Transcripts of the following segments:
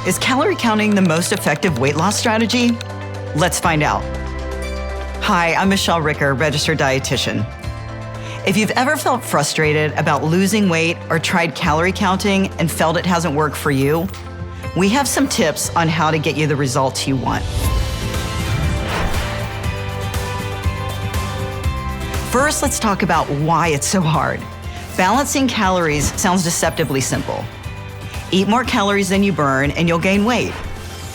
Is calorie counting the most effective weight loss strategy? Let's find out. Hi, I'm Michelle Ricker, registered dietitian. If you've ever felt frustrated about losing weight or tried calorie counting and felt it hasn't worked for you, we have some tips on how to get you the results you want. First, let's talk about why it's so hard. Balancing calories sounds deceptively simple. Eat more calories than you burn and you'll gain weight.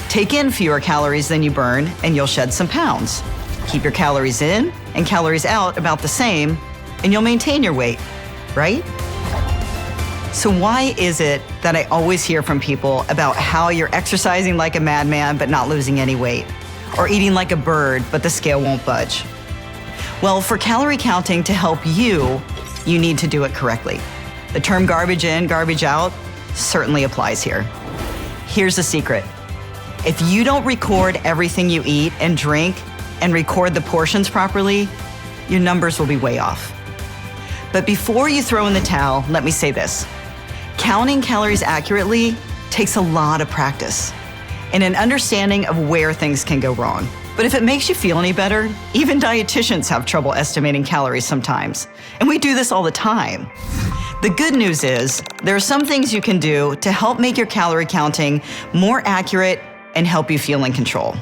Take in fewer calories than you burn and you'll shed some pounds. Keep your calories in and calories out about the same and you'll maintain your weight, right? So why is it that I always hear from people about how you're exercising like a madman but not losing any weight, or eating like a bird but the scale won't budge? Well, for calorie counting to help you need to do it correctly. The term garbage in, garbage out certainly applies here. Here's the secret. If you don't record everything you eat and drink and record the portions properly, your numbers will be way off. But before you throw in the towel, let me say this. Counting calories accurately takes a lot of practice and an understanding of where things can go wrong. But if it makes you feel any better, even dietitians have trouble estimating calories sometimes. And we do this all the time. The good news is there are some things you can do to help make your calorie counting more accurate and help you feel in control.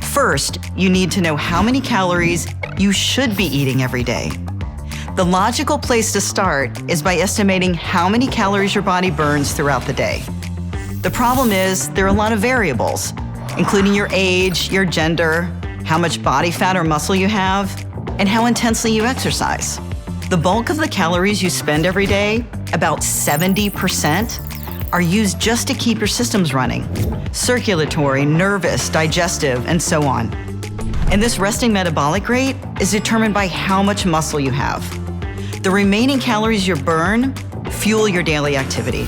First, you need to know how many calories you should be eating every day. The logical place to start is by estimating how many calories your body burns throughout the day. The problem is there are a lot of variables, including your age, your gender, how much body fat or muscle you have, and how intensely you exercise. The bulk of the calories you spend every day, about 70%, are used just to keep your systems running. Circulatory, nervous, digestive, and so on. And this resting metabolic rate is determined by how much muscle you have. The remaining calories you burn fuel your daily activity.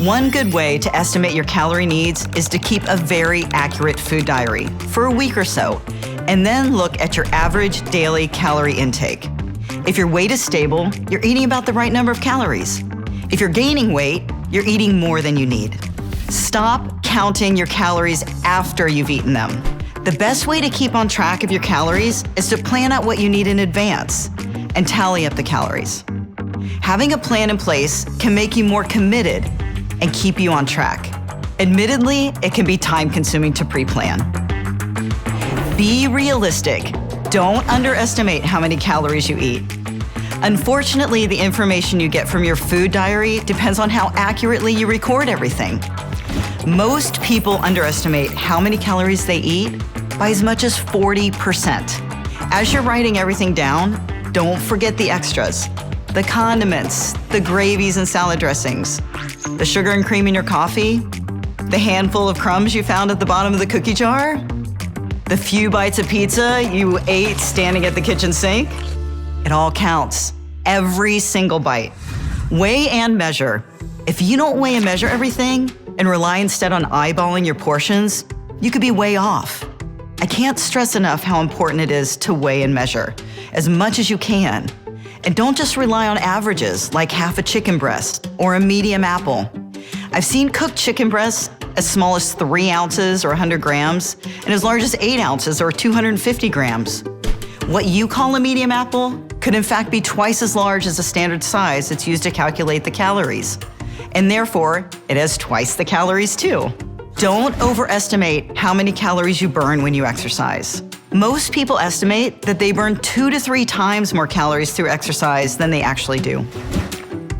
One good way to estimate your calorie needs is to keep a very accurate food diary for a week or so, and then look at your average daily calorie intake. If your weight is stable, you're eating about the right number of calories. If you're gaining weight, you're eating more than you need. Stop counting your calories after you've eaten them. The best way to keep on track of your calories is to plan out what you need in advance and tally up the calories. Having a plan in place can make you more committed and keep you on track. Admittedly, it can be time-consuming to pre-plan. Be realistic. Don't underestimate how many calories you eat. Unfortunately, the information you get from your food diary depends on how accurately you record everything. Most people underestimate how many calories they eat by as much as 40%. As you're writing everything down, don't forget the extras. The condiments, the gravies and salad dressings, the sugar and cream in your coffee, the handful of crumbs you found at the bottom of the cookie jar, the few bites of pizza you ate standing at the kitchen sink. It all counts, every single bite. Weigh and measure. If you don't weigh and measure everything and rely instead on eyeballing your portions, you could be way off. I can't stress enough how important it is to weigh and measure as much as you can. And don't just rely on averages like half a chicken breast or a medium apple. I've seen cooked chicken breasts as small as 3 ounces or 100 grams and as large as 8 ounces or 250 grams. What you call a medium apple could in fact be twice as large as the standard size that's used to calculate the calories. And therefore, it has twice the calories too. Don't overestimate how many calories you burn when you exercise. Most people estimate that they burn 2 to 3 times more calories through exercise than they actually do.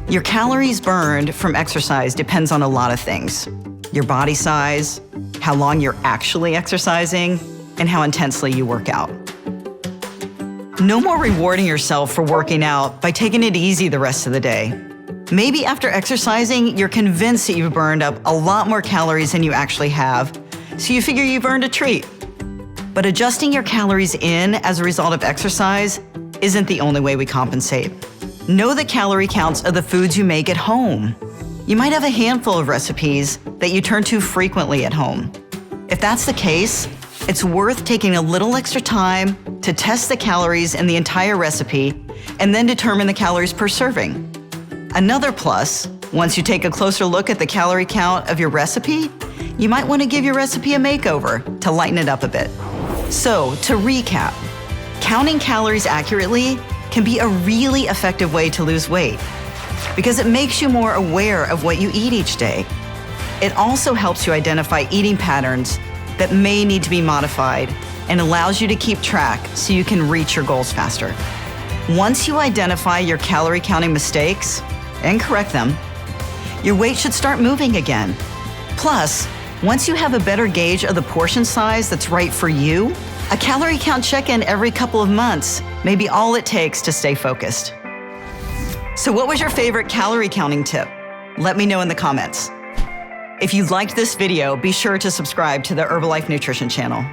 Your calories burned from exercise depends on a lot of things. Your body size, how long you're actually exercising, and how intensely you work out. No more rewarding yourself for working out by taking it easy the rest of the day. Maybe after exercising, you're convinced that you've burned up a lot more calories than you actually have, so you figure you've earned a treat. But adjusting your calories in as a result of exercise isn't the only way we compensate. Know the calorie counts of the foods you make at home. You might have a handful of recipes that you turn to frequently at home. If that's the case, it's worth taking a little extra time to test the calories in the entire recipe and then determine the calories per serving. Another plus, once you take a closer look at the calorie count of your recipe, you might want to give your recipe a makeover to lighten it up a bit. So, to recap, counting calories accurately can be a really effective way to lose weight because it makes you more aware of what you eat each day. It also helps you identify eating patterns that may need to be modified and allows you to keep track so you can reach your goals faster. Once you identify your calorie counting mistakes and correct them, your weight should start moving again. Plus, once you have a better gauge of the portion size that's right for you, a calorie count check-in every couple of months may be all it takes to stay focused. So what was your favorite calorie counting tip? Let me know in the comments. If you liked this video, be sure to subscribe to the Herbalife Nutrition channel.